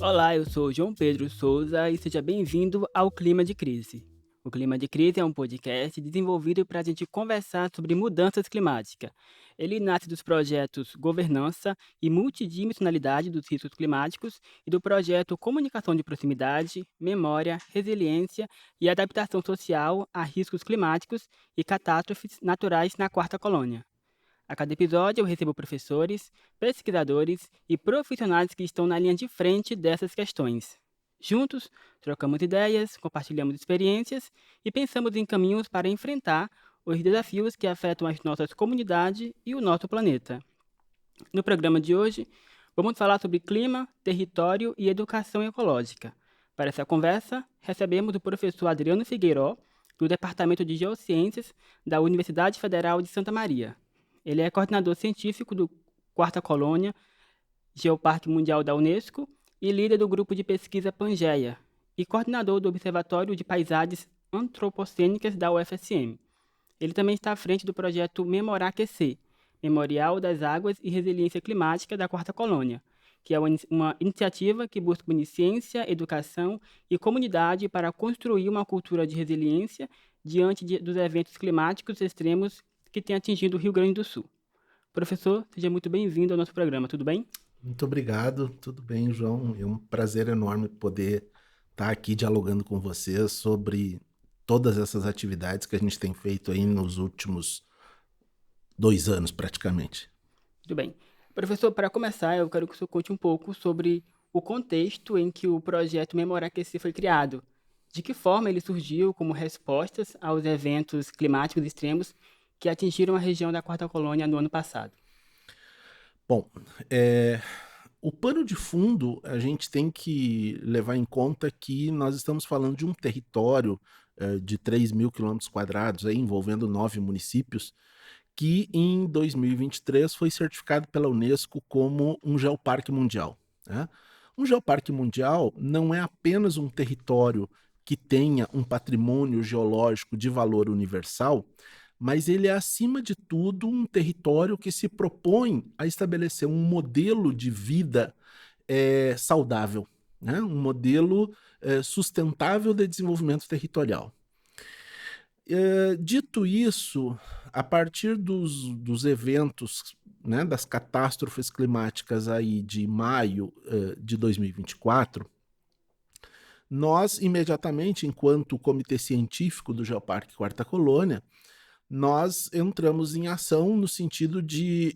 Olá, eu sou João Pedro Souza e seja bem-vindo ao Clima de Crise. O Clima de Crise é um podcast desenvolvido para a gente conversar sobre mudanças climáticas. Ele nasce dos projetos Governança e Multidimensionalidade dos Riscos Climáticos e do projeto Comunicação de Proximidade, Memória, Resiliência e Adaptação Social a Riscos Climáticos e Catástrofes Naturais na Quarta Colônia. A cada episódio eu recebo professores, pesquisadores e profissionais que estão na linha de frente dessas questões. Juntos, trocamos ideias, compartilhamos experiências e pensamos em caminhos para enfrentar os desafios que afetam as nossas comunidades e o nosso planeta. No programa de hoje, vamos falar sobre clima, território e educação ecológica. Para essa conversa, recebemos o professor Adriano Figueiró, do Departamento de Geociências da Universidade Federal de Santa Maria. Ele é coordenador científico do Quarta Colônia, Geoparque Mundial da Unesco e líder do grupo de pesquisa Pangeia e coordenador do Observatório de Paisagens Antropocênicas da UFSM. Ele também está à frente do projeto Memorar-QC, Memorial das Águas e Resiliência Climática da Quarta Colônia, que é uma iniciativa que busca unir ciência, educação e comunidade para construir uma cultura de resiliência diante dos eventos climáticos extremos que têm atingido o Rio Grande do Sul. Professor, seja muito bem-vindo ao nosso programa, tudo bem? Muito obrigado, tudo bem, João? É um prazer enorme poder estar aqui dialogando com você sobre todas essas atividades que a gente tem feito aí nos últimos 2 anos, praticamente. Tudo bem. Professor, para começar, eu quero que o senhor conte um pouco sobre o contexto em que o projeto Memorar-QC foi criado. De que forma ele surgiu como respostas aos eventos climáticos extremos que atingiram a região da Quarta Colônia no ano passado? Bom, o pano de fundo, a gente tem que levar em conta que nós estamos falando de um território de 3.000 quilômetros quadrados, aí, envolvendo 9 municípios, que em 2023 foi certificado pela Unesco como um geoparque mundial, né? Um geoparque mundial não é apenas um território que tenha um patrimônio geológico de valor universal, mas ele é, acima de tudo, um território que se propõe a estabelecer um modelo de vida saudável, né? Um modelo sustentável de desenvolvimento territorial. Dito isso, a partir dos eventos, né, das catástrofes climáticas aí de maio de 2024, nós imediatamente, enquanto comitê científico do Geoparque Quarta Colônia, nós entramos em ação no sentido de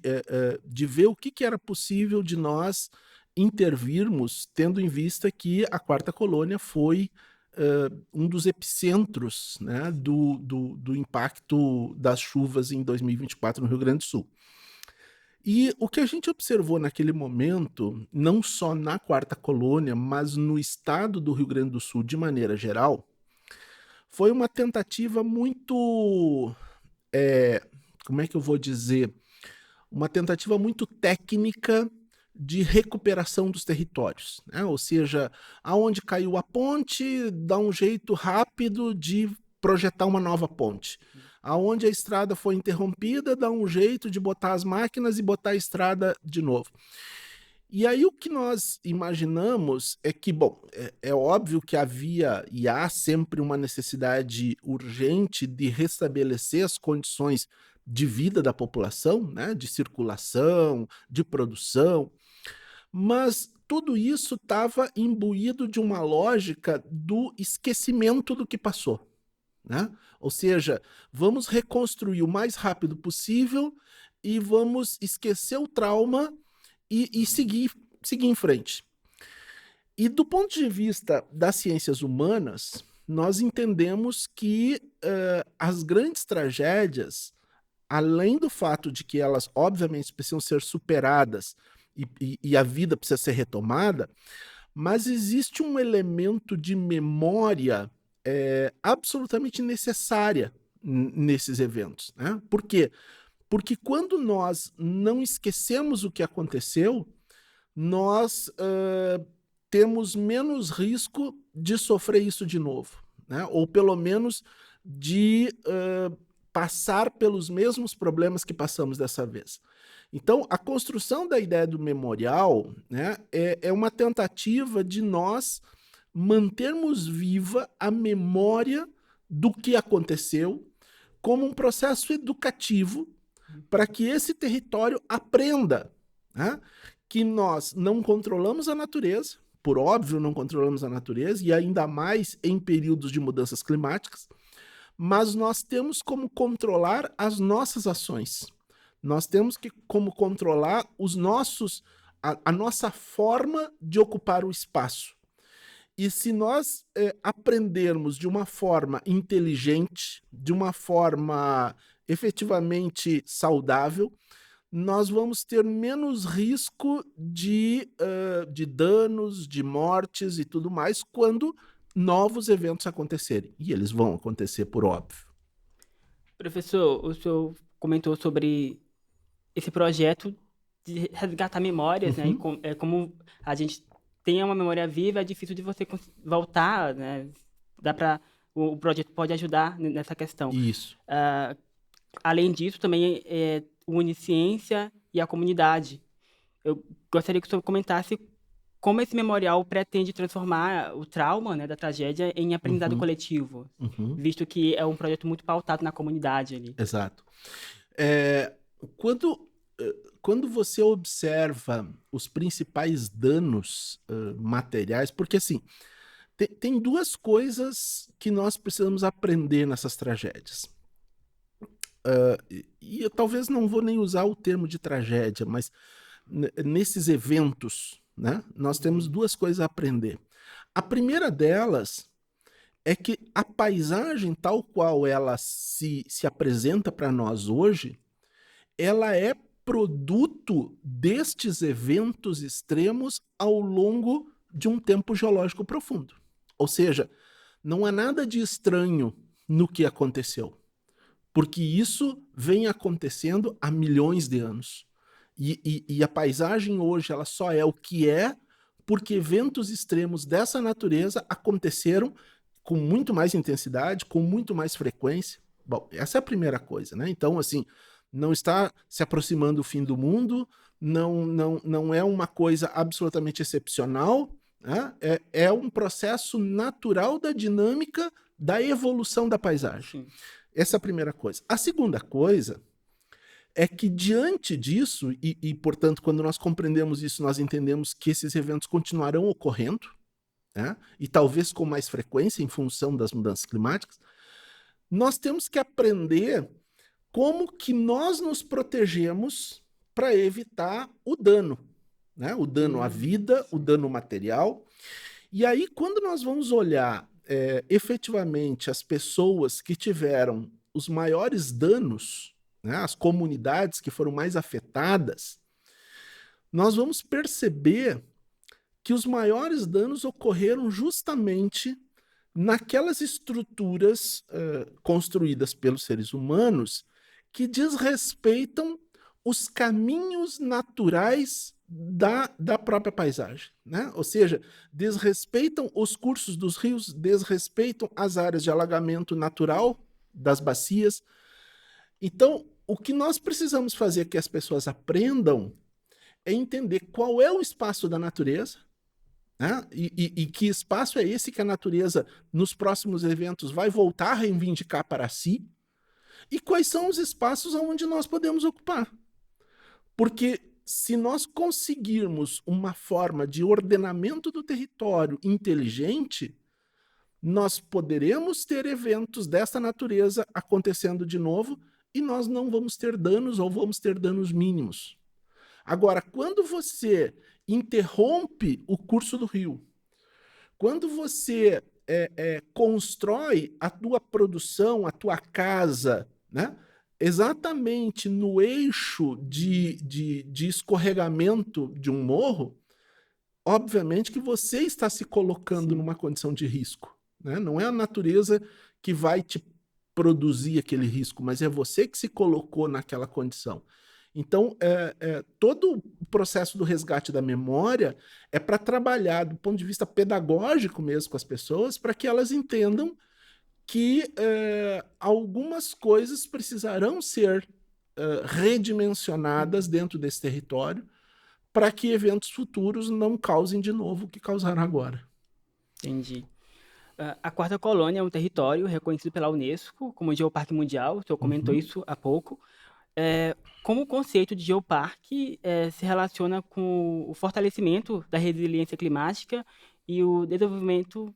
ver o que era possível de nós intervirmos, tendo em vista que a Quarta Colônia foi um dos epicentros, né, do impacto das chuvas em 2024 no Rio Grande do Sul. E o que a gente observou naquele momento, não só na Quarta Colônia, mas no estado do Rio Grande do Sul de maneira geral, foi uma tentativa muito, como é que eu vou dizer, uma tentativa muito técnica de recuperação dos territórios, né? Ou seja, aonde caiu a ponte, dá um jeito rápido de projetar uma nova ponte. Aonde a estrada foi interrompida, dá um jeito de botar as máquinas e botar a estrada de novo. E aí o que nós imaginamos é que, bom, é óbvio que havia e há sempre uma necessidade urgente de restabelecer as condições de vida da população, né, de circulação, de produção, mas tudo isso estava imbuído de uma lógica do esquecimento do que passou, né? Ou seja, vamos reconstruir o mais rápido possível e vamos esquecer o trauma e seguir em frente. E do ponto de vista das ciências humanas, nós entendemos que as grandes tragédias, além do fato de que elas, obviamente, precisam ser superadas e a vida precisa ser retomada, mas existe um elemento de memória absolutamente necessária nesses eventos, né? Por quê? Porque quando nós não esquecemos o que aconteceu, nós temos menos risco de sofrer isso de novo, né? Ou pelo menos de passar pelos mesmos problemas que passamos dessa vez. Então, a construção da ideia do memorial, né, é uma tentativa de nós mantermos viva a memória do que aconteceu como um processo educativo para que esse território aprenda, né, que nós não controlamos a natureza, por óbvio não controlamos a natureza, e ainda mais em períodos de mudanças climáticas, mas nós temos como controlar as nossas ações. Nós temos como controlar a nossa forma de ocupar o espaço. E se nós aprendermos de uma forma inteligente, de uma forma efetivamente saudável, nós vamos ter menos risco de danos, de mortes e tudo mais quando novos eventos acontecerem. E eles vão acontecer, por óbvio. Professor, o senhor comentou sobre esse projeto de resgatar memórias, né? E como a gente tem uma memória viva, é difícil de você voltar, né? O projeto pode ajudar nessa questão. Isso. Além disso, também une ciência e a comunidade. Eu gostaria que o senhor comentasse como esse memorial pretende transformar o trauma, né, da tragédia em aprendizado coletivo, visto que é um projeto muito pautado na comunidade ali. Exato. Quando você observa os principais danos materiais, porque assim, tem duas coisas que nós precisamos aprender nessas tragédias. E eu talvez não vou nem usar o termo de tragédia, mas nesses eventos, né, nós temos duas coisas a aprender. A primeira delas é que a paisagem tal qual ela se apresenta para nós hoje, ela é produto destes eventos extremos ao longo de um tempo geológico profundo. Ou seja, não há nada de estranho no que aconteceu, porque isso vem acontecendo há milhões de anos. E a paisagem hoje ela só é o que é porque eventos extremos dessa natureza aconteceram com muito mais intensidade, com muito mais frequência. Bom, essa é a primeira coisa, né? Então, assim, não está se aproximando o fim do mundo, não é uma coisa absolutamente excepcional, né? É um processo natural da dinâmica da evolução da paisagem. Sim. Essa é a primeira coisa. A segunda coisa é que diante disso, e portanto, quando nós compreendemos isso, nós entendemos que esses eventos continuarão ocorrendo, né? E talvez com mais frequência em função das mudanças climáticas, nós temos que aprender como que nós nos protegemos para evitar o dano, né? O dano à vida, o dano material. E aí, quando nós vamos olhar efetivamente as pessoas que tiveram os maiores danos, né, as comunidades que foram mais afetadas, nós vamos perceber que os maiores danos ocorreram justamente naquelas estruturas construídas pelos seres humanos que desrespeitam os caminhos naturais da própria paisagem, né? Ou seja, desrespeitam os cursos dos rios, desrespeitam as áreas de alagamento natural das bacias. Então, o que nós precisamos fazer que as pessoas aprendam é entender qual é o espaço da natureza, né? E que espaço é esse que a natureza, nos próximos eventos, vai voltar a reivindicar para si, e quais são os espaços onde nós podemos ocupar. Porque se nós conseguirmos uma forma de ordenamento do território inteligente, nós poderemos ter eventos dessa natureza acontecendo de novo e nós não vamos ter danos ou vamos ter danos mínimos. Agora, quando você interrompe o curso do rio, quando você constrói a tua produção, a tua casa, né, exatamente no eixo de escorregamento de um morro, obviamente que você está se colocando numa condição de risco, né? Não é a natureza que vai te produzir aquele risco, mas é você que se colocou naquela condição. Então, todo o processo do resgate da memória é para trabalhar do ponto de vista pedagógico mesmo com as pessoas, para que elas entendam que algumas coisas precisarão ser redimensionadas dentro desse território para que eventos futuros não causem de novo o que causaram agora. Entendi. A Quarta Colônia é um território reconhecido pela Unesco como Geoparque Mundial, o senhor comentou Uhum. isso há pouco. Como o conceito de geoparque se relaciona com o fortalecimento da resiliência climática e o desenvolvimento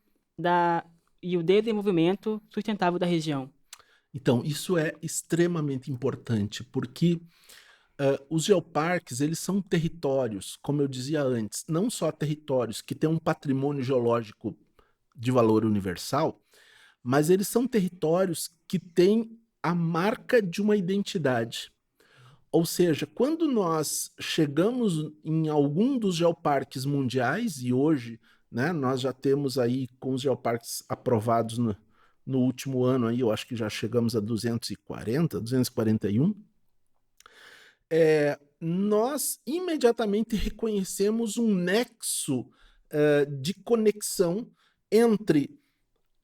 sustentável da região? Então, isso é extremamente importante, porque os geoparques, eles são territórios, como eu dizia antes, não só territórios que têm um patrimônio geológico de valor universal, mas eles são territórios que têm a marca de uma identidade. Ou seja, quando nós chegamos em algum dos geoparques mundiais, e hoje, né, nós já temos aí com os geoparques aprovados no último ano, aí, eu acho que já chegamos a 240, 241, nós imediatamente reconhecemos um nexo de conexão entre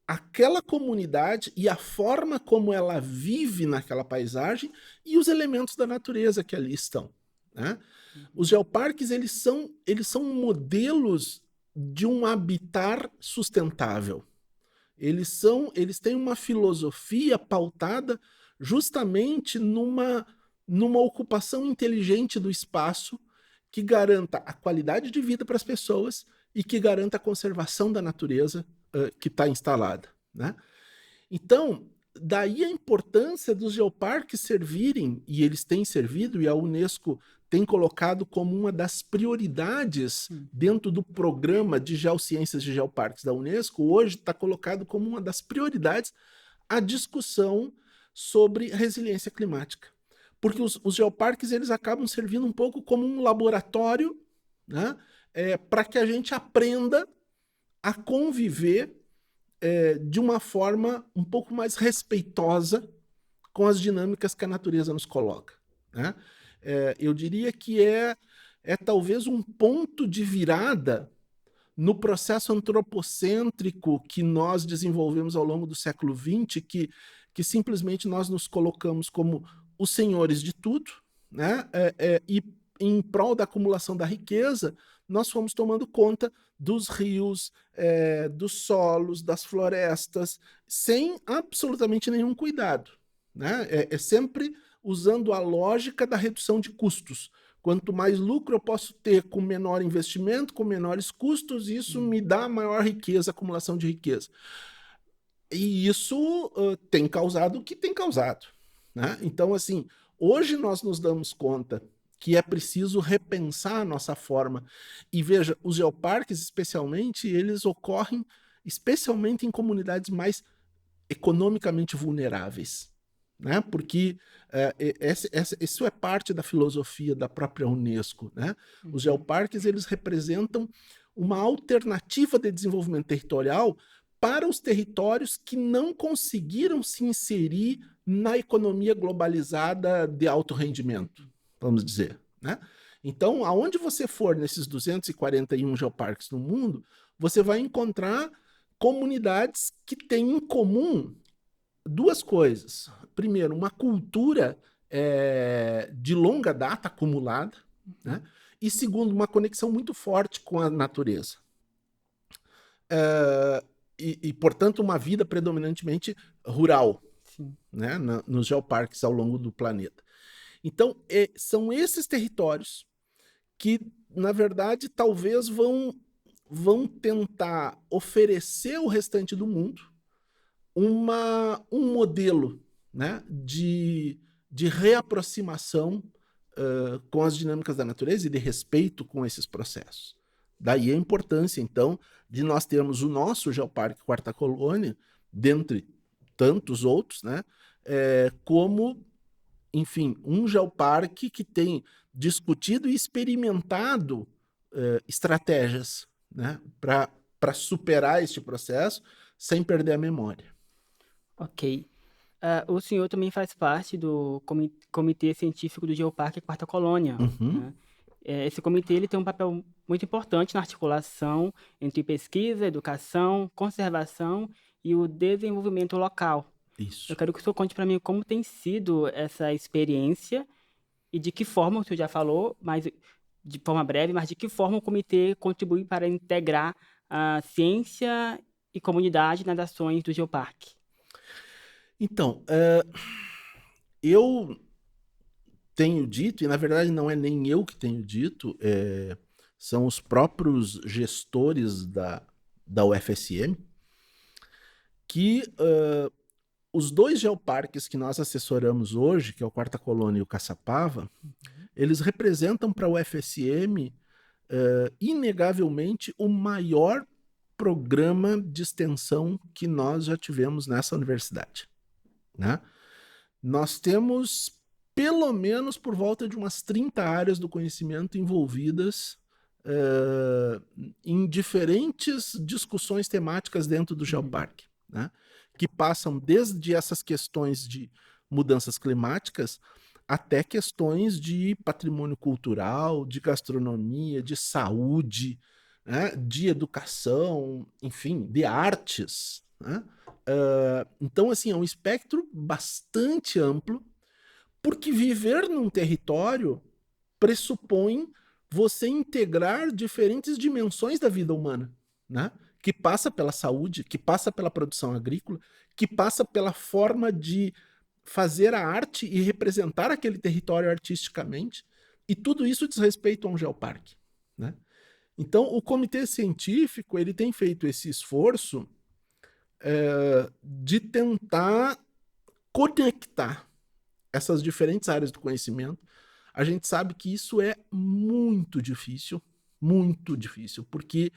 aquela comunidade e a forma como ela vive naquela paisagem e os elementos da natureza que ali estão, né? Os geoparques, eles são modelos de um habitat sustentável. Eles têm uma filosofia pautada justamente numa ocupação inteligente do espaço que garanta a qualidade de vida para as pessoas e que garanta a conservação da natureza que está instalada, né? Então, daí a importância dos geoparques servirem, e eles têm servido, e a Unesco tem colocado como uma das prioridades dentro do programa de geociências de geoparques da Unesco, hoje está colocado como uma das prioridades a discussão sobre resiliência climática. Porque os geoparques, eles acabam servindo um pouco como um laboratório, né, para que a gente aprenda a conviver de uma forma um pouco mais respeitosa com as dinâmicas que a natureza nos coloca, né? Eu diria que é talvez um ponto de virada no processo antropocêntrico que nós desenvolvemos ao longo do século XX, que simplesmente nós nos colocamos como os senhores de tudo, né? E em prol da acumulação da riqueza, nós fomos tomando conta dos rios, dos solos, das florestas, sem absolutamente nenhum cuidado, né? Sempre usando a lógica da redução de custos. Quanto mais lucro eu posso ter com menor investimento, com menores custos, isso me dá maior riqueza, acumulação de riqueza. E isso tem causado o que tem causado, né? Então, assim, hoje nós nos damos conta que é preciso repensar a nossa forma. E veja, os geoparques, especialmente, eles ocorrem especialmente em comunidades mais economicamente vulneráveis, né? Porque isso é parte da filosofia da própria Unesco, né? Os geoparques, eles representam uma alternativa de desenvolvimento territorial para os territórios que não conseguiram se inserir na economia globalizada de alto rendimento, vamos dizer, né? Então, aonde você for nesses 241 geoparques no mundo, você vai encontrar comunidades que têm em comum duas coisas. Primeiro, uma cultura de longa data acumulada, né? E segundo, uma conexão muito forte com a natureza. Portanto, uma vida predominantemente rural, né? Nos geoparques ao longo do planeta. Então, são esses territórios que, na verdade, talvez vão tentar oferecer ao restante do mundo um modelo, né, de reaproximação com as dinâmicas da natureza e de respeito com esses processos. Daí a importância, então, de nós termos o nosso Geoparque Quarta Colônia, dentre tantos outros, né, como, enfim, um geoparque que tem discutido e experimentado estratégias, né, para superar este processo sem perder a memória. Ok. O senhor também faz parte do Comitê Científico do Geoparque Quarta Colônia, Uhum. né? Esse comitê ele tem um papel muito importante na articulação entre pesquisa, educação, conservação e o desenvolvimento local. Eu Isso. quero que o senhor conte para mim como tem sido essa experiência e de que forma, o senhor já falou, mas de forma breve, mas de que forma o comitê contribui para integrar a ciência e comunidade nas ações do Geoparque. Então, eu tenho dito, e na verdade não é nem eu que tenho dito, são os próprios gestores da UFSM, que os dois geoparques que nós assessoramos hoje, que é o Quarta Colônia e o Caçapava, eles representam para a UFSM, inegavelmente, o maior programa de extensão que nós já tivemos nessa universidade, né? Nós temos pelo menos por volta de umas 30 áreas do conhecimento envolvidas em diferentes discussões temáticas dentro do Geoparque, né? Que passam desde essas questões de mudanças climáticas até questões de patrimônio cultural, de gastronomia, de saúde, né? De educação, enfim, de artes, né? Então, assim, é um espectro bastante amplo, porque viver num território pressupõe você integrar diferentes dimensões da vida humana, né? Que passa pela saúde, que passa pela produção agrícola, que passa pela forma de fazer a arte e representar aquele território artisticamente, e tudo isso diz respeito a um geoparque, né? Então, o comitê científico ele tem feito esse esforço de tentar conectar essas diferentes áreas do conhecimento. A gente sabe que isso é muito difícil, porque,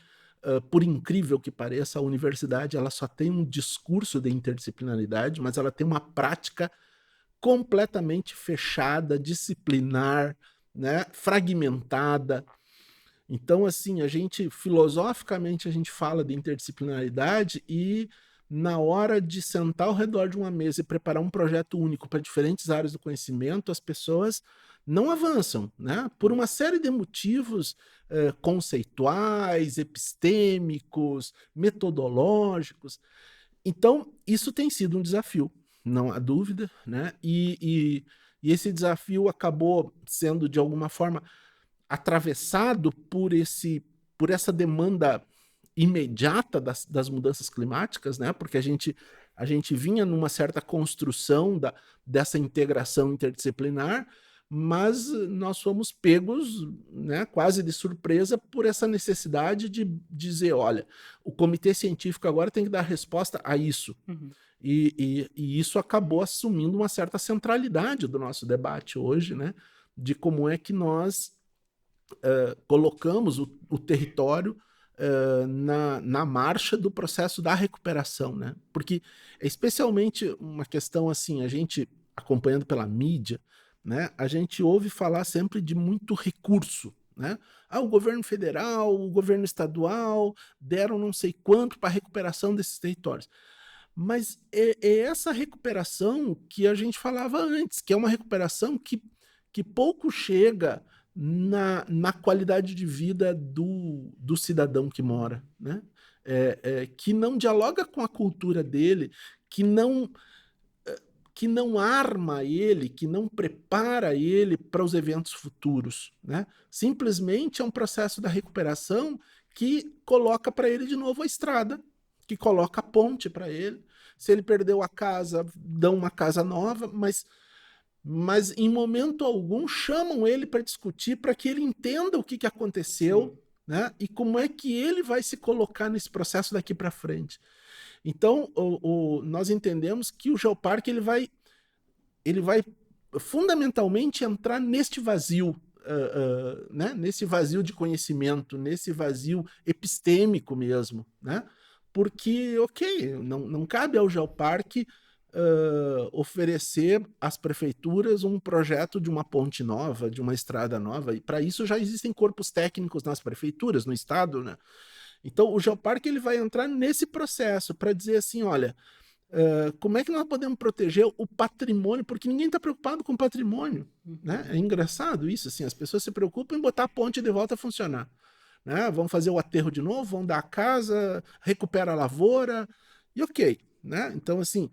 por incrível que pareça, a universidade ela só tem um discurso de interdisciplinaridade, mas ela tem uma prática completamente fechada, disciplinar, né, fragmentada. Então, assim, filosoficamente, a gente fala de interdisciplinaridade e na hora de sentar ao redor de uma mesa e preparar um projeto único para diferentes áreas do conhecimento, as pessoas não avançam, né? Por uma série de motivos conceituais, epistêmicos, metodológicos. Então, isso tem sido um desafio, não há dúvida, né? E esse desafio acabou sendo, de alguma forma, atravessado por essa demanda imediata das mudanças climáticas, né? Porque a gente vinha numa certa construção dessa integração interdisciplinar, mas nós fomos pegos, né, quase de surpresa por essa necessidade de dizer, olha, o comitê científico agora tem que dar resposta a isso. Uhum. E isso acabou assumindo uma certa centralidade do nosso debate hoje, né? De como é que nós colocamos o território na marcha do processo da recuperação, né? Porque é especialmente uma questão assim, a gente acompanhando pela mídia, né? A gente ouve falar sempre de muito recurso, né? Ah, o governo federal, o governo estadual deram não sei quanto para a recuperação desses territórios. Mas é essa recuperação que a gente falava antes, que é uma recuperação que pouco chega na qualidade de vida do cidadão que mora, né? Que não dialoga com a cultura dele, que não arma ele, que não prepara ele para os eventos futuros, né? Simplesmente é um processo da recuperação que coloca para ele de novo a estrada, que coloca a ponte para ele. Se ele perdeu a casa, dão uma casa nova, mas em momento algum chamam ele para discutir, para que ele entenda o que aconteceu, né? E como é que ele vai se colocar nesse processo daqui para frente. Então, nós entendemos que o Geoparque ele vai fundamentalmente entrar neste vazio, né? Nesse vazio de conhecimento, nesse vazio epistêmico mesmo, né? Porque, ok, não cabe ao Geoparque oferecer às prefeituras um projeto de uma ponte nova, de uma estrada nova, e para isso já existem corpos técnicos nas prefeituras, no estado, né? Então o Geoparque ele vai entrar nesse processo para dizer assim, olha, como é que nós podemos proteger o patrimônio, porque ninguém está preocupado com o patrimônio, né? É engraçado isso, assim, as pessoas se preocupam em botar a ponte de volta a funcionar, né? Vão fazer o aterro de novo, vão dar a casa, recupera a lavoura, E ok, né? Então, assim,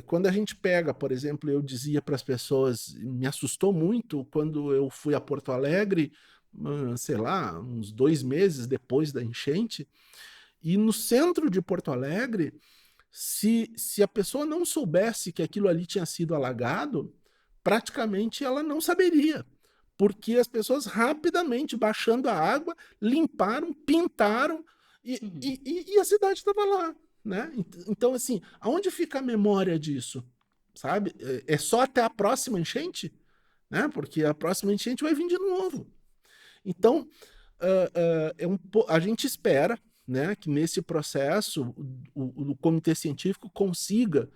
quando a gente pega, por exemplo, eu dizia para as pessoas, me assustou muito quando eu fui a Porto Alegre, sei lá, uns 2 meses depois da enchente, e no centro de Porto Alegre, se a pessoa não soubesse que aquilo ali tinha sido alagado, praticamente ela não saberia, porque as pessoas rapidamente, baixando a água, limparam, pintaram e a cidade estava lá, né? Então, assim, aonde fica a memória disso? Sabe? É só até a próxima enchente, né? Porque a próxima enchente vai vir de novo. Então, a gente espera, né, que nesse processo o comitê científico consiga,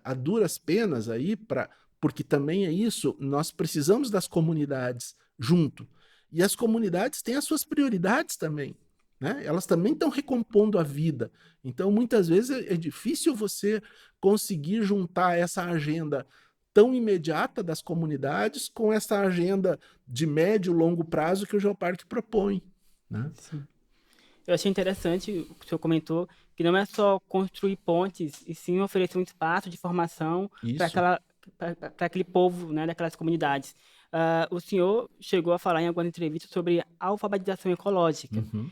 a duras penas aí, porque também é isso, nós precisamos das comunidades junto. E as comunidades têm as suas prioridades também. Né? Elas também estão recompondo a vida. Então, muitas vezes, é difícil você conseguir juntar essa agenda tão imediata das comunidades com essa agenda de médio e longo prazo que o Geoparque propõe. Né? Sim. Eu achei interessante o que o senhor comentou, que não é só construir pontes, e sim oferecer um espaço de formação Isso. para aquele povo, né, daquelas comunidades. O senhor chegou a falar em algumas entrevistas sobre alfabetização ecológica, Uhum.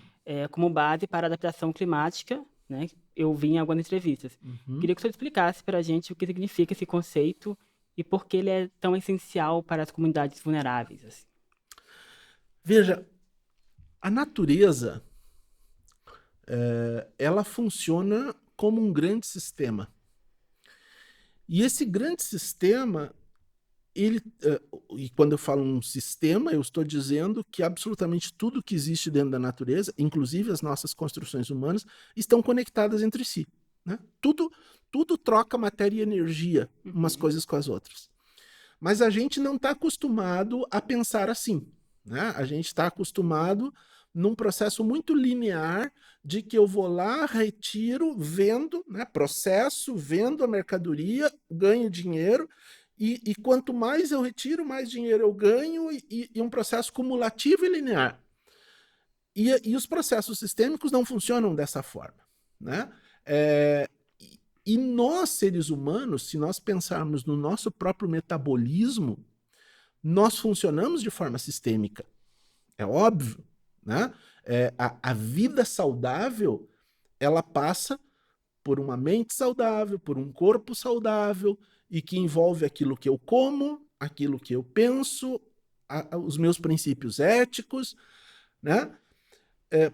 como base para a adaptação climática, né? Eu vi em algumas entrevistas. Uhum. Queria que o senhor explicasse para a gente o que significa esse conceito e por que ele é tão essencial para as comunidades vulneráveis, assim. Veja, a natureza, ela funciona como um grande sistema. E esse grande sistema, e quando eu falo um sistema, eu estou dizendo que absolutamente tudo que existe dentro da natureza, inclusive as nossas construções humanas, estão conectadas entre si. Né? Tudo troca matéria e energia, umas Uhum. coisas com as outras. Mas a gente não está acostumado a pensar assim. Né? A gente está acostumado num processo muito linear de que eu vou lá, retiro, vendo, né? Processo, vendo a mercadoria, ganho dinheiro, e quanto mais eu retiro, mais dinheiro eu ganho, e um processo cumulativo e linear. E os processos sistêmicos não funcionam dessa forma. Né? E nós, seres humanos, se nós pensarmos no nosso próprio metabolismo, nós funcionamos de forma sistêmica. É óbvio. Né? A vida saudável, ela passa por uma mente saudável, por um corpo saudável, e que envolve aquilo que eu como, aquilo que eu penso, os meus princípios éticos, né?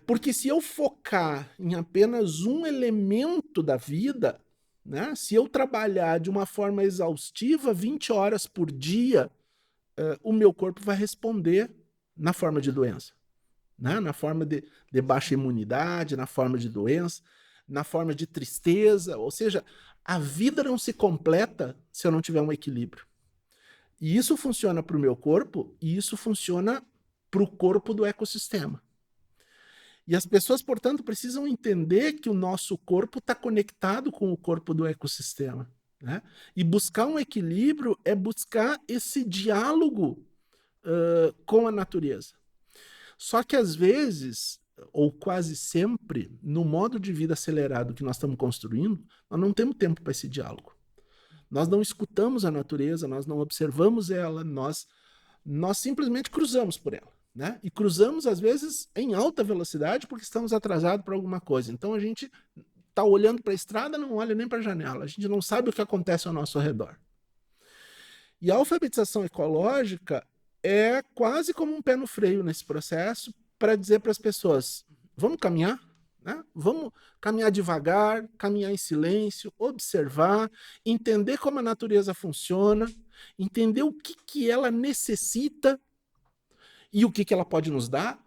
Porque se eu focar em apenas um elemento da vida, né? Se eu trabalhar de uma forma exaustiva 20 horas por dia, o meu corpo vai responder na forma de doença. Né? Na forma de baixa imunidade, na forma de doença, na forma de tristeza. Ou seja, a vida não se completa se eu não tiver um equilíbrio. E isso funciona para o meu corpo e isso funciona para o corpo do ecossistema. E as pessoas, portanto, precisam entender que o nosso corpo está conectado com o corpo do ecossistema. Né? E buscar um equilíbrio é buscar esse diálogo com a natureza. Só que às vezes, ou quase sempre, no modo de vida acelerado que nós estamos construindo, nós não temos tempo para esse diálogo. Nós não escutamos a natureza, nós não observamos ela, nós simplesmente cruzamos por ela. Né? E cruzamos, às vezes, em alta velocidade porque estamos atrasados para alguma coisa. Então a gente está olhando para a estrada, não olha nem para a janela. A gente não sabe o que acontece ao nosso redor. E a alfabetização ecológica é quase como um pé no freio nesse processo para dizer para as pessoas, vamos caminhar? Né? Vamos caminhar devagar, caminhar em silêncio, observar, entender como a natureza funciona, entender o que ela necessita e o que ela pode nos dar.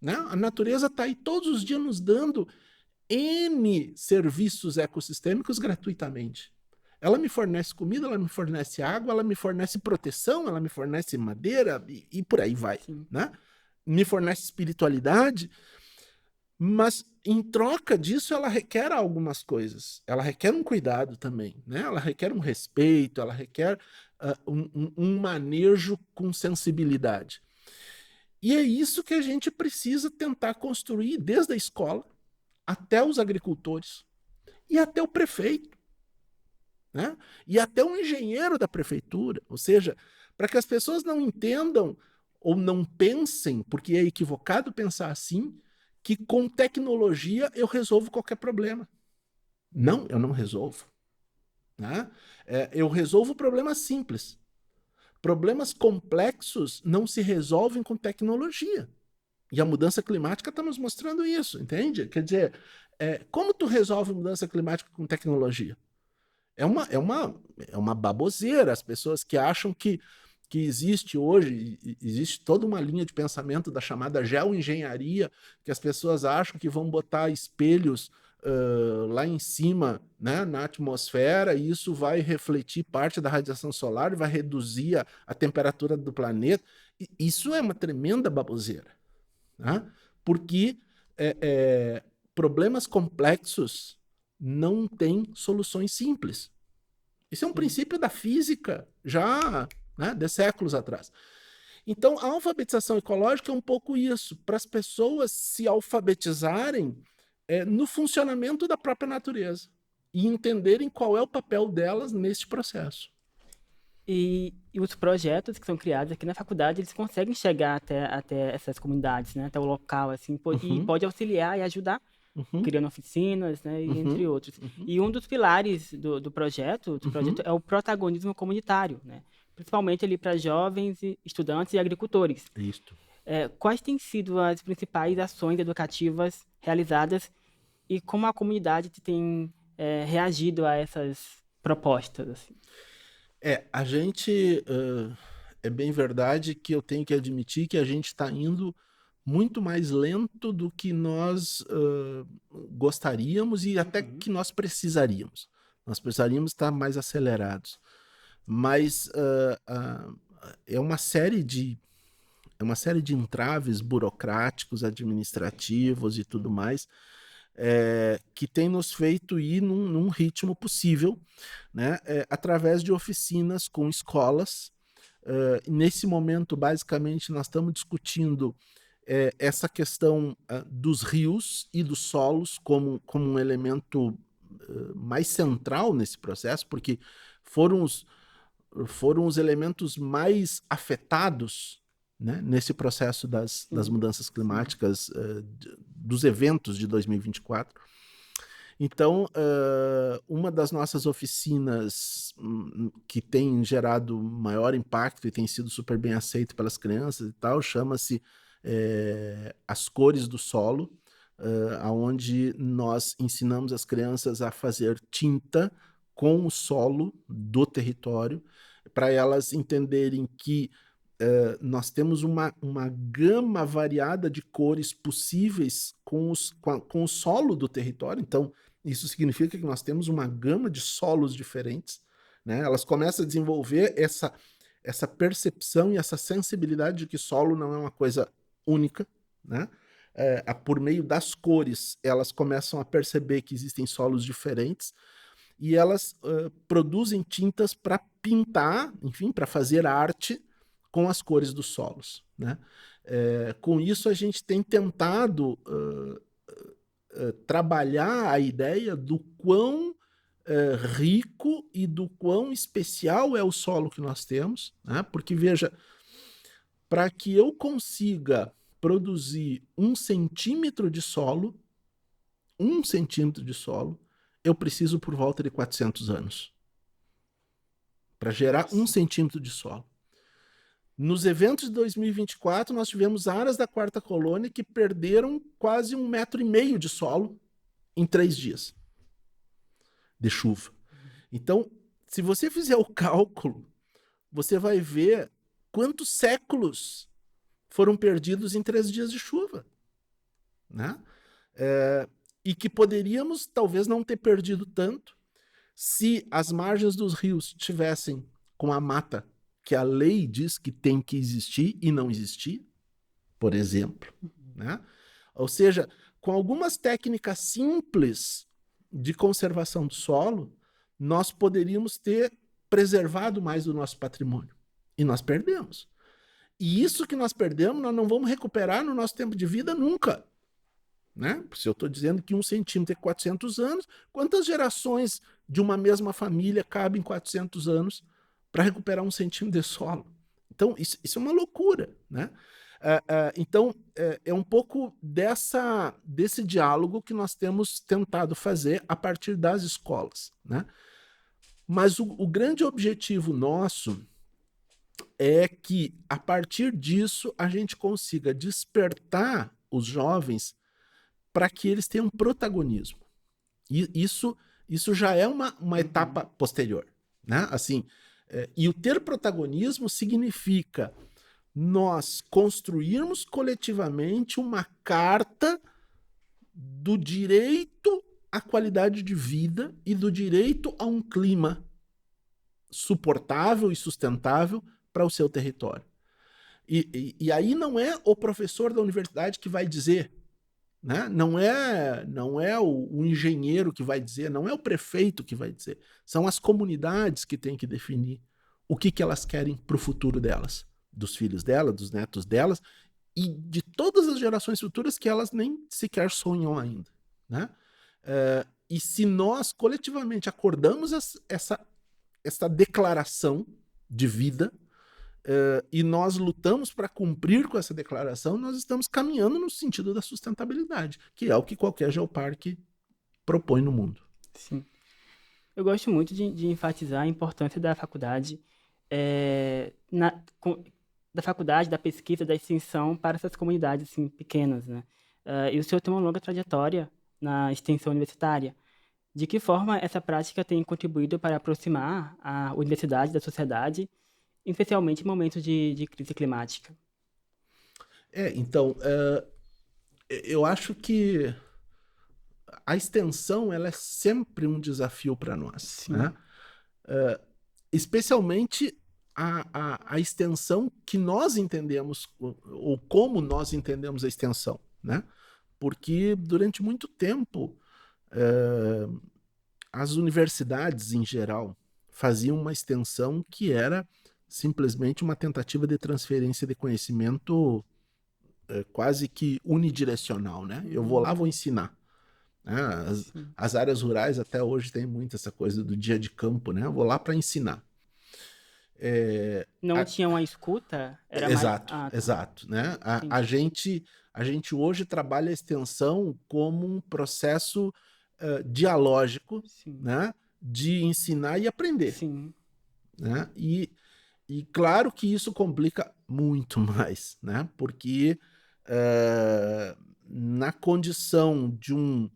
Né? A natureza está aí todos os dias nos dando N serviços ecossistêmicos gratuitamente. Ela me fornece comida, ela me fornece água, ela me fornece proteção, ela me fornece madeira e por aí vai. Né? Me fornece espiritualidade, mas em troca disso ela requer algumas coisas. Ela requer um cuidado também, né? Ela requer um respeito, ela requer um manejo com sensibilidade. E é isso que a gente precisa tentar construir desde a escola até os agricultores. e até o prefeito, né? E até o engenheiro da prefeitura. Ou seja, para que as pessoas não entendam ou não pensem, porque é equivocado pensar assim, que com tecnologia eu resolvo qualquer problema. Não, eu não resolvo. Né? Eu resolvo problemas simples. Problemas complexos não se resolvem com tecnologia. E a mudança climática está nos mostrando isso, entende? Quer dizer, como tu resolve mudança climática com tecnologia? É uma baboseira. As pessoas que acham que existe hoje, existe toda uma linha de pensamento da chamada geoengenharia, que as pessoas acham que vão botar espelhos lá em cima, né, na atmosfera, e isso vai refletir parte da radiação solar e vai reduzir a temperatura do planeta. Isso é uma tremenda baboseira, né? Porque problemas complexos não têm soluções simples. Isso é um princípio da física já, né, de séculos atrás. Então, a alfabetização ecológica é um pouco isso, para as pessoas se alfabetizarem no funcionamento da própria natureza e entenderem qual é o papel delas neste processo. E os projetos que são criados aqui na faculdade, eles conseguem chegar até essas comunidades, né? Até o local, assim, e pode auxiliar e ajudar, criando oficinas, né? E entre outros. E um dos pilares do projeto é o protagonismo comunitário, né? Principalmente ali para jovens, estudantes e agricultores. Isso. Quais têm sido as principais ações educativas realizadas e como a comunidade tem reagido a essas propostas, assim? A gente. É bem verdade que eu tenho que admitir que a gente está indo muito mais lento do que nós gostaríamos e até que nós precisaríamos. Nós precisaríamos estar mais acelerados. Mas é uma série de entraves burocráticos, administrativos e tudo mais, que tem nos feito ir num ritmo possível, né, através de oficinas com escolas. Nesse momento, basicamente, nós estamos discutindo essa questão dos rios e dos solos como um elemento mais central nesse processo, porque foram os elementos mais afetados, né, nesse processo das mudanças climáticas, dos eventos de 2024. Então, uma das nossas oficinas que tem gerado maior impacto e tem sido super bem aceito pelas crianças e tal, chama-se As Cores do Solo, onde nós ensinamos as crianças a fazer tinta com o solo do território, para elas entenderem que nós temos uma gama variada de cores possíveis com o solo do território. Então, isso significa que nós temos uma gama de solos diferentes, né? Elas começam a desenvolver essa percepção e essa sensibilidade de que solo não é uma coisa única, né? Por meio das cores, elas começam a perceber que existem solos diferentes e elas produzem tintas para pintar, enfim, para fazer arte com as cores dos solos, né? Com isso, a gente tem tentado trabalhar a ideia do quão rico e do quão especial é o solo que nós temos, né? Porque, veja, para que eu consiga produzir 1 centímetro de solo, eu preciso por volta de 400 anos para gerar 1 centímetro de solo. Nos eventos de 2024, nós tivemos áreas da Quarta Colônia que perderam quase 1,5 metro de solo em 3 dias de chuva. Então, se você fizer o cálculo, você vai ver quantos séculos foram perdidos em 3 dias de chuva, né? E que poderíamos talvez não ter perdido tanto se as margens dos rios tivessem com a mata que a lei diz que tem que existir e não existir, por exemplo, né? Ou seja, com algumas técnicas simples de conservação do solo, nós poderíamos ter preservado mais do nosso patrimônio. E nós perdemos. E isso que nós perdemos, nós não vamos recuperar no nosso tempo de vida nunca. né? Se eu estou dizendo que 1 centímetro é 400 anos, quantas gerações de uma mesma família cabem 400 anos para recuperar 1 centímetro de solo? Então, isso é uma loucura, né? Então, é um pouco desse diálogo que nós temos tentado fazer a partir das escolas, né? Mas o grande objetivo nosso é que, a partir disso, a gente consiga despertar os jovens para que eles tenham protagonismo. E isso já é uma etapa posterior, né? Assim, e o ter protagonismo significa nós construirmos coletivamente uma carta do direito à qualidade de vida e do direito a um clima suportável e sustentável para o seu território. E aí não é o professor da universidade que vai dizer, né? Não é o engenheiro que vai dizer, não é o prefeito que vai dizer. São as comunidades que têm que definir o que elas querem para o futuro delas, dos filhos delas, dos netos delas e de todas as gerações futuras que elas nem sequer sonham ainda, né? E se nós coletivamente acordamos essa declaração de vida, e nós lutamos para cumprir com essa declaração, nós estamos caminhando no sentido da sustentabilidade, que é o que qualquer geoparque propõe no mundo. Sim. Eu gosto muito de enfatizar a importância da faculdade, da faculdade, da pesquisa, da extensão para essas comunidades assim, pequenas, né? E o senhor tem uma longa trajetória na extensão universitária. De que forma essa prática tem contribuído para aproximar a universidade da sociedade, especialmente em momentos de crise climática? Então, eu acho que a extensão ela é sempre um desafio para nós, né? Especialmente a extensão que nós entendemos, ou como nós entendemos a extensão, né? Porque durante muito tempo as universidades em geral faziam uma extensão que era simplesmente uma tentativa de transferência de conhecimento quase que unidirecional, né? Eu vou lá, vou ensinar. As áreas rurais até hoje tem muito essa coisa do dia de campo, né? Eu vou lá para ensinar. Não tinha uma escuta? Era Exato, mais... tá. exato, né? A gente hoje trabalha a extensão como um processo dialógico, Sim. né? De ensinar e aprender. Sim. Né? E claro que isso complica muito mais, né? Porque na condição de um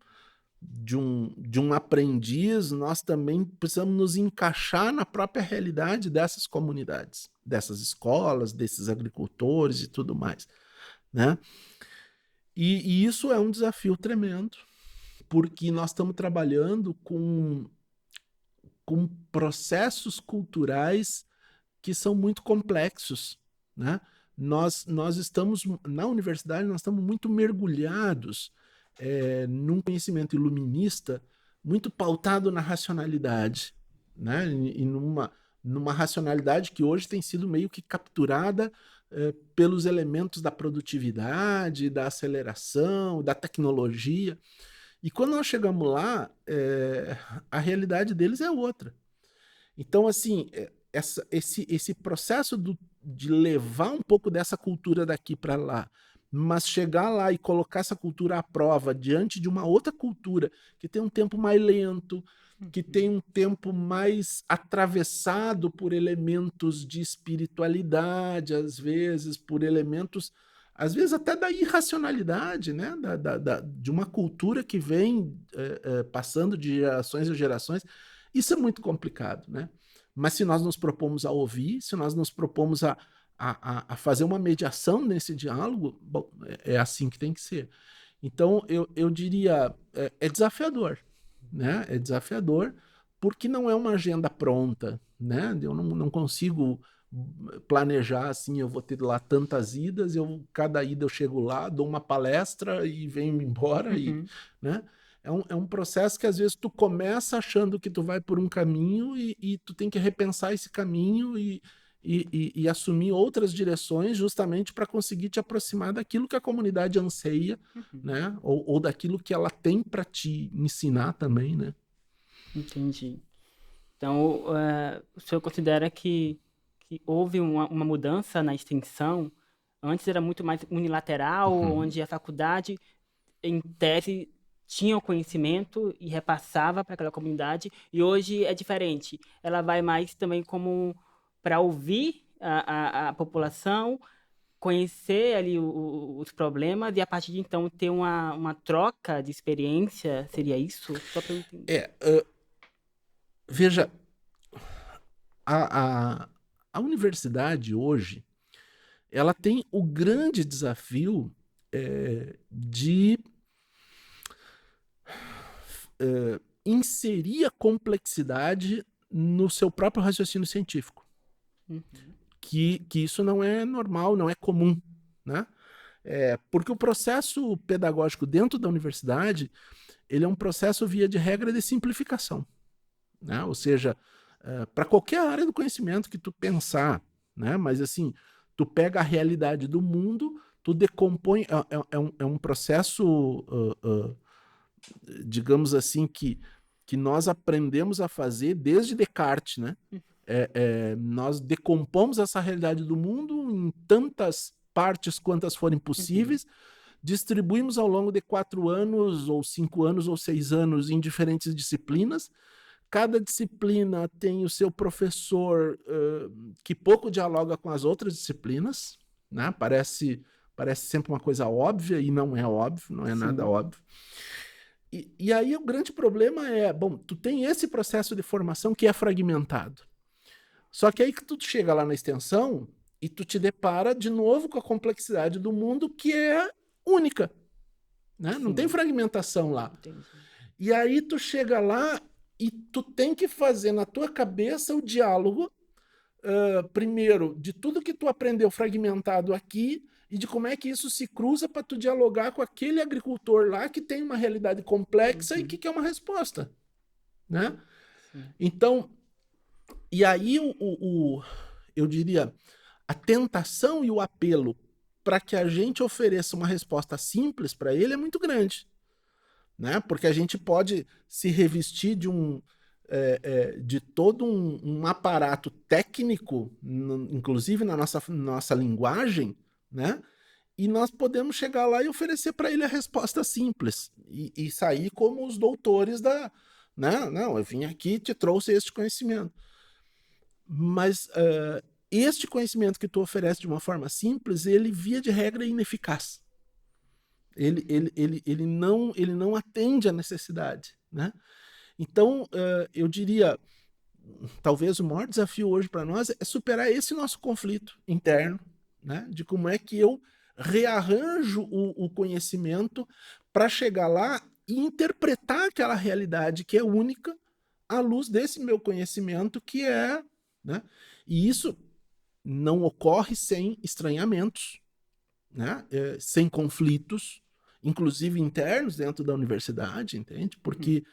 aprendiz, nós também precisamos nos encaixar na própria realidade dessas comunidades, dessas escolas, desses agricultores e tudo mais, né? E isso é um desafio tremendo, porque nós estamos trabalhando com processos culturais que são muito complexos, né? Nós estamos, na universidade, nós estamos muito mergulhados num conhecimento iluminista muito pautado na racionalidade, né? E numa racionalidade que hoje tem sido meio que capturada pelos elementos da produtividade, da aceleração, da tecnologia. E quando nós chegamos lá, a realidade deles é outra. Então, assim, esse processo de levar um pouco dessa cultura daqui para lá, mas chegar lá e colocar essa cultura à prova diante de uma outra cultura que tem um tempo mais lento, que tem um tempo mais atravessado por elementos de espiritualidade, às vezes, por elementos, às vezes até da irracionalidade, né? De uma cultura que vem passando de gerações em gerações. Isso é muito complicado, né? Mas se nós nos propomos a ouvir, se nós nos propomos a fazer uma mediação nesse diálogo, bom, é assim que tem que ser. Então, eu diria, é desafiador, né? É desafiador porque não é uma agenda pronta, né? Eu não consigo planejar assim, eu vou ter lá tantas idas, cada ida eu chego lá, dou uma palestra e venho embora, né? É um processo que às vezes tu começa achando que tu vai por um caminho e tu tem que repensar esse caminho e e assumir outras direções justamente para conseguir te aproximar daquilo que a comunidade anseia, né? Ou daquilo que ela tem para te ensinar também, né? Entendi. Então, o senhor considera que houve uma mudança na extensão? Antes era muito mais unilateral, onde a faculdade, em tese, tinha o conhecimento e repassava para aquela comunidade, e hoje é diferente. Ela vai mais também como para ouvir a população, conhecer ali os problemas e a partir de então ter uma troca de experiência, seria isso? Só para eu entender. Veja, a, a universidade hoje, ela tem o grande desafio de inserir a complexidade no seu próprio raciocínio científico. Que isso não é normal, não é comum, né? Porque o processo pedagógico dentro da universidade, ele é um processo, via de regra, de simplificação, né? Ou seja, para qualquer área do conhecimento que tu pensar, né? Mas assim, tu pega a realidade do mundo, tu decompõe, é um processo, digamos assim, que nós aprendemos a fazer desde Descartes, né? Nós decompomos essa realidade do mundo em tantas partes quantas forem possíveis, distribuímos ao longo de 4 anos, ou 5 anos, ou 6 anos em diferentes disciplinas. Cada disciplina tem o seu professor que pouco dialoga com as outras disciplinas, né? Parece sempre uma coisa óbvia, e não é óbvio, não é nada óbvio. E aí o grande problema é, bom, tu tem esse processo de formação que é fragmentado. Só que aí que tu chega lá na extensão e tu te depara de novo com a complexidade do mundo, que é única, né? Não tem fragmentação lá. Entendi. E aí tu chega lá e tu tem que fazer na tua cabeça o diálogo, primeiro, de tudo que tu aprendeu fragmentado aqui e de como é que isso se cruza para tu dialogar com aquele agricultor lá que tem uma realidade complexa e que quer uma resposta, né? Então, e aí eu diria, a tentação e o apelo para que a gente ofereça uma resposta simples para ele é muito grande, né? Porque a gente pode se revestir de todo um aparato técnico, inclusive na nossa linguagem, né? E nós podemos chegar lá e oferecer para ele a resposta simples e sair como os doutores da, né? Não, eu vim aqui e te trouxe este conhecimento. Mas este conhecimento que tu oferece de uma forma simples, ele, via de regra, é ineficaz. Ele não atende à necessidade, né? Então, eu diria, talvez o maior desafio hoje para nós é superar esse nosso conflito interno, né? De como é que eu rearranjo o conhecimento para chegar lá e interpretar aquela realidade que é única à luz desse meu conhecimento que é, né? E isso não ocorre sem estranhamentos, né? Sem conflitos, inclusive internos dentro da universidade, entende? Porque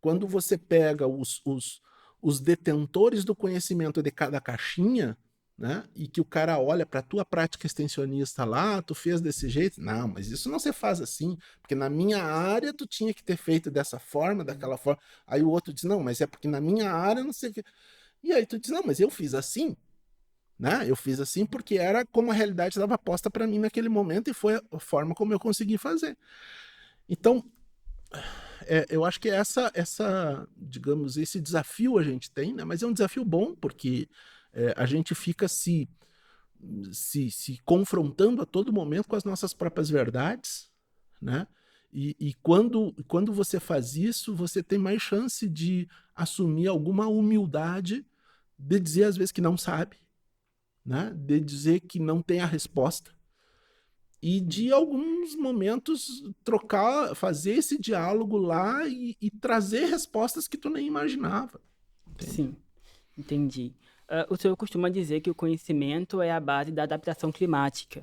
quando você pega os detentores do conhecimento de cada caixinha, né? E que o cara olha para a tua prática extensionista lá, tu fez desse jeito, não, mas isso não se faz assim, porque na minha área tu tinha que ter feito dessa forma, daquela forma. Aí o outro diz, não, mas é porque na minha área não sei o que. E aí tu diz, não, mas eu fiz assim, né? Eu fiz assim porque era como a realidade estava posta para mim naquele momento e foi a forma como eu consegui fazer. Então, eu acho que digamos, esse desafio a gente tem, né? Mas é um desafio bom, porque a gente fica se confrontando a todo momento com as nossas próprias verdades, né? E quando você faz isso, você tem mais chance de assumir alguma humildade, de dizer às vezes que não sabe, né? De dizer que não tem a resposta. E de alguns momentos trocar, fazer esse diálogo lá e trazer respostas que tu nem imaginava. Entende? Sim, entendi. O senhor costuma dizer que o conhecimento é a base da adaptação climática.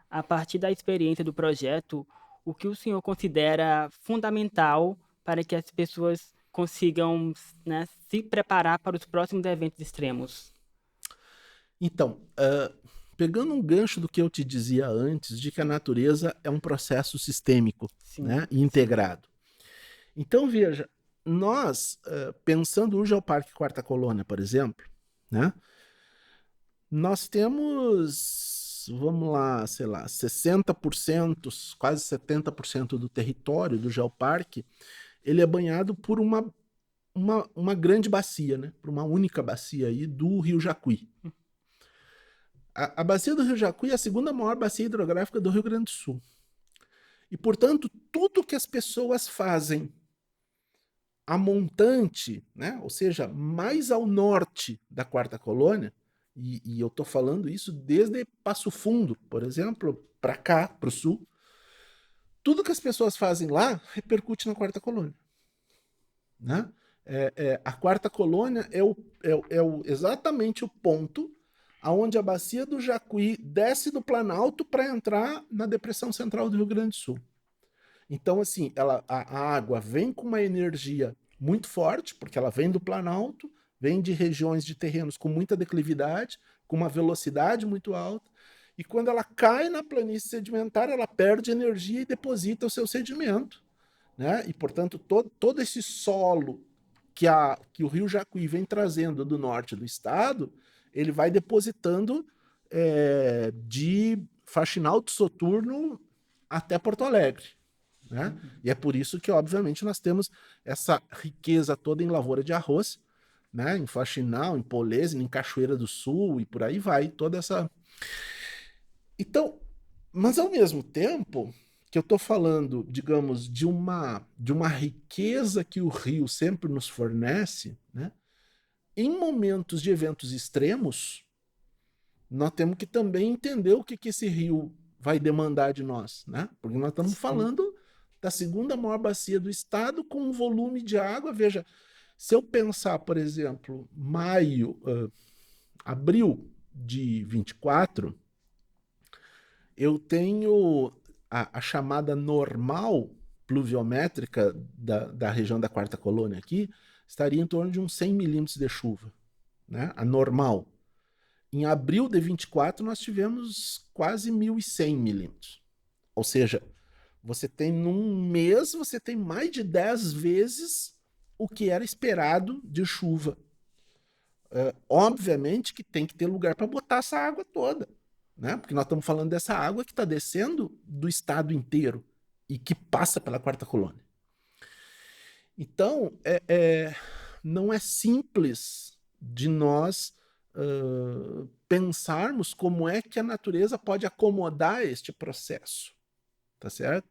A partir da experiência do projeto, o que o senhor considera fundamental para que as pessoas consigam, né, se preparar para os próximos eventos extremos? Então, pegando um gancho do que eu te dizia antes, de que a natureza é um processo sistêmico, Sim, né, e integrado. Então, veja, nós, pensando o Geoparque Quarta Colônia, por exemplo, né, nós temos, vamos lá, sei lá, 60%, quase 70% do território do Geoparque, ele é banhado por uma grande bacia, né, por uma única bacia aí do Rio Jacuí. A bacia do Rio Jacuí é a segunda maior bacia hidrográfica do Rio Grande do Sul. E, portanto, tudo que as pessoas fazem a montante, né, ou seja, mais ao norte da Quarta Colônia, e eu estou falando isso desde Passo Fundo, por exemplo, para cá, para o sul, tudo que as pessoas fazem lá repercute na Quarta Colônia. Né? A Quarta Colônia exatamente o ponto aonde a bacia do Jacuí desce do Planalto para entrar na depressão central do Rio Grande do Sul. Então, assim, a água vem com uma energia muito forte, porque ela vem do Planalto, vem de regiões de terrenos com muita declividade, com uma velocidade muito alta, e quando ela cai na planície sedimentar, ela perde energia e deposita o seu sedimento. Né? E, portanto, todo esse solo que o Rio Jacuí vem trazendo do norte do estado, ele vai depositando de Faxinal do Soturno até Porto Alegre. Né? E é por isso que, obviamente, nós temos essa riqueza toda em lavoura de arroz, né? Em Faxinal, em Polesine, em Cachoeira do Sul e por aí vai, toda essa... Então, mas ao mesmo tempo que eu estou falando, digamos, de uma riqueza que o rio sempre nos fornece, né? Em momentos de eventos extremos, nós temos que também entender o que esse rio vai demandar de nós, né? Porque nós estamos sim. falando da segunda maior bacia do estado com um volume de água. Veja, se eu pensar, por exemplo, abril de 24, eu tenho a chamada normal pluviométrica da região da Quarta Colônia aqui, estaria em torno de uns 100 milímetros de chuva, né? A normal. Em abril de 24, nós tivemos quase 1.100 milímetros. Ou seja, você tem num mês, você tem mais de 10 vezes o que era esperado de chuva. Obviamente que tem que ter lugar para botar essa água toda, né? Porque nós estamos falando dessa água que está descendo do estado inteiro e que passa pela Quarta Colônia. Então, não é simples de nós pensarmos como é que a natureza pode acomodar este processo, tá certo?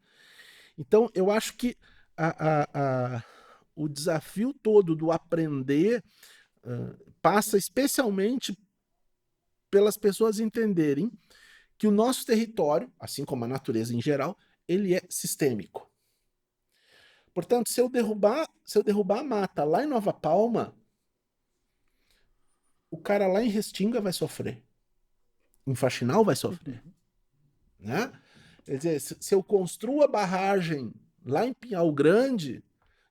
Então, eu acho que o desafio todo do aprender passa especialmente pelas pessoas entenderem que o nosso território, assim como a natureza em geral, ele é sistêmico. Portanto, se eu derrubar a mata lá em Nova Palma, o cara lá em Restinga vai sofrer. Em Faxinal vai sofrer. Uhum. Né? Quer dizer, se eu construo a barragem lá em Pinhal Grande,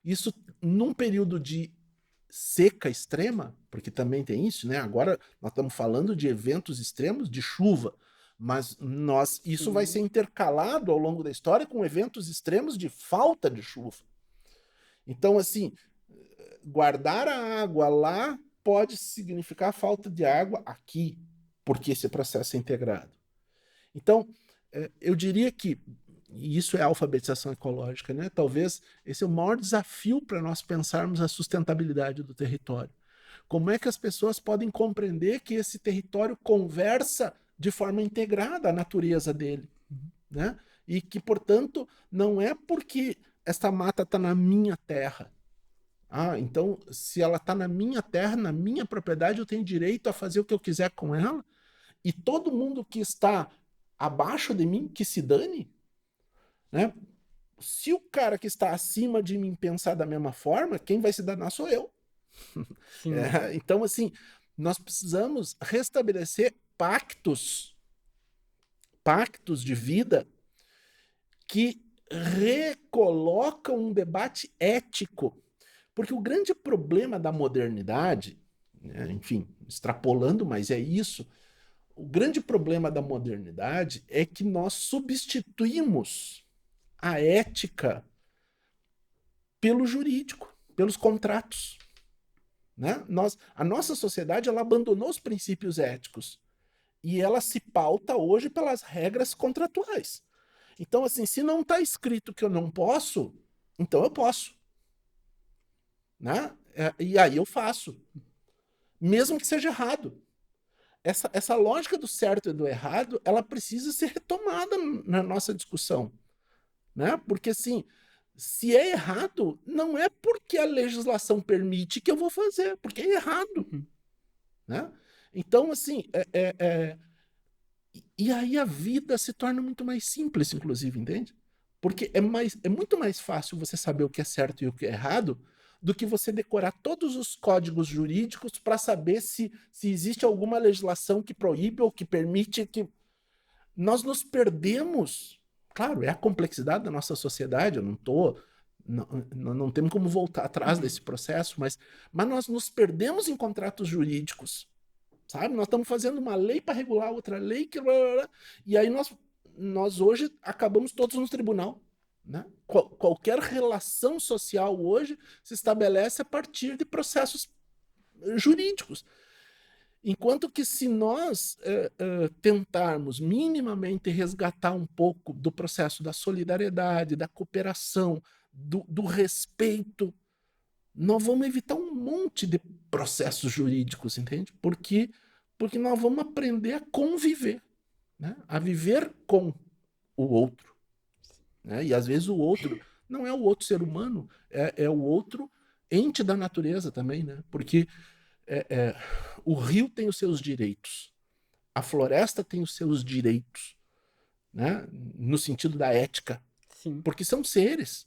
isso num período de seca extrema, porque também tem isso, né? Agora nós estamos falando de eventos extremos de chuva, mas isso vai ser Sim. intercalado ao longo da história com eventos extremos de falta de chuva. Então, assim, guardar a água lá pode significar falta de água aqui, porque esse processo é integrado. Então, eu diria que, e isso é a alfabetização ecológica, né? Talvez esse é o maior desafio para nós pensarmos a sustentabilidade do território. Como é que as pessoas podem compreender que esse território conversa de forma integrada à natureza dele, né? E que, portanto, não é porque esta mata está na minha terra. Então, se ela está na minha terra, na minha propriedade, eu tenho direito a fazer o que eu quiser com ela, e todo mundo que está abaixo de mim, que se dane, né? Se o cara que está acima de mim pensar da mesma forma, quem vai se danar sou eu. Sim. Então, assim, nós precisamos restabelecer pactos de vida que recolocam um debate ético. Porque o grande problema da modernidade, né, enfim, extrapolando, mas é isso, o grande problema da modernidade é que nós substituímos a ética pelo jurídico, pelos contratos. Né? A nossa sociedade ela abandonou os princípios éticos e ela se pauta hoje pelas regras contratuais. Então, assim, se não está escrito que eu não posso, então eu posso. Né? E aí eu faço. Mesmo que seja errado. Essa lógica do certo e do errado, ela precisa ser retomada na nossa discussão. Né? Porque, assim, se é errado, não é porque a legislação permite que eu vou fazer, porque é errado. Né? Então, assim, e aí a vida se torna muito mais simples, inclusive, entende? Porque é muito mais fácil você saber o que é certo e o que é errado do que você decorar todos os códigos jurídicos para saber se existe alguma legislação que proíbe ou que permite que... Nós nos perdemos. Claro, é a complexidade da nossa sociedade, eu não estou... Não temos como voltar atrás desse processo, mas nós nos perdemos em contratos jurídicos. Sabe? Nós estamos fazendo uma lei para regular outra lei, e aí nós hoje acabamos todos no tribunal. Né? Qualquer relação social hoje se estabelece a partir de processos jurídicos. Enquanto que se nós tentarmos minimamente resgatar um pouco do processo da solidariedade, da cooperação, do respeito, nós vamos evitar um monte de processos jurídicos, entende? Porque nós vamos aprender a conviver, né? A viver com o outro. Né? E às vezes o outro não é o outro ser humano, é o outro ente da natureza também, né? Porque o rio tem os seus direitos, a floresta tem os seus direitos, né? No sentido da ética. Sim. Porque são seres.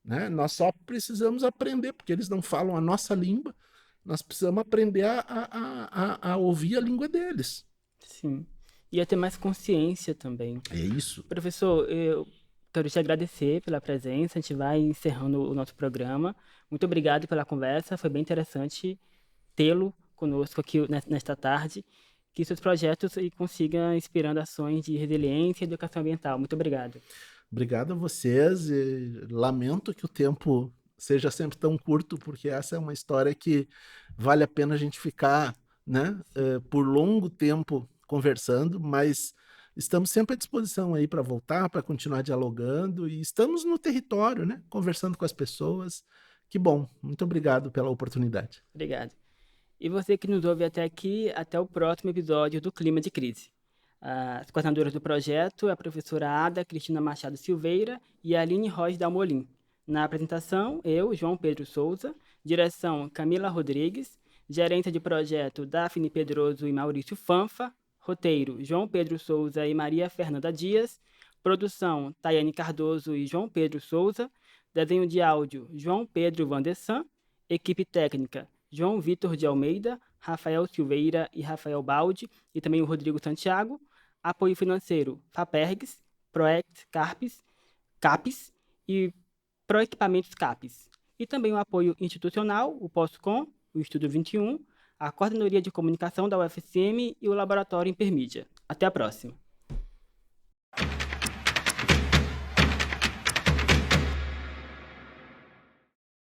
Né? Nós só precisamos aprender, porque eles não falam a nossa língua, nós precisamos aprender a ouvir a língua deles. Sim. E a ter mais consciência também. É isso. Professor, eu quero te agradecer pela presença, a gente vai encerrando o nosso programa. Muito obrigado pela conversa, foi bem interessante tê-lo conosco aqui nesta tarde. Que seus projetos consigam inspirando ações de resiliência e educação ambiental. Muito obrigado. Obrigado a vocês. E lamento que o tempo seja sempre tão curto, porque essa é uma história que vale a pena a gente ficar, né, por longo tempo conversando, mas estamos sempre à disposição aí para voltar, para continuar dialogando, e estamos no território, né, conversando com as pessoas. Que bom. Muito obrigado pela oportunidade. Obrigado. E você que nos ouve até aqui, até o próximo episódio do Clima de Crise. As coordenadoras do projeto é a professora Ada Cristina Machado Silveira e a Aline Rocha Dalmolin. Na apresentação, eu, João Pedro Souza, direção Camila Rodrigues, gerência de projeto Daphne Pedroso e Maurício Fanfa, roteiro João Pedro Souza e Maria Fernanda Dias, produção Tayane Cardoso e João Pedro Souza, desenho de áudio João Pedro Vandessan, equipe técnica João Vitor de Almeida, Rafael Silveira e Rafael Baldi, e também o Rodrigo Santiago. Apoio financeiro FAPERGS, Proect CAPES e Proequipamentos CAPES. E também o apoio institucional, o POSCOM, o Estudo 21, a Coordenadoria de Comunicação da UFSM e o Laboratório Intermídia. Até a próxima.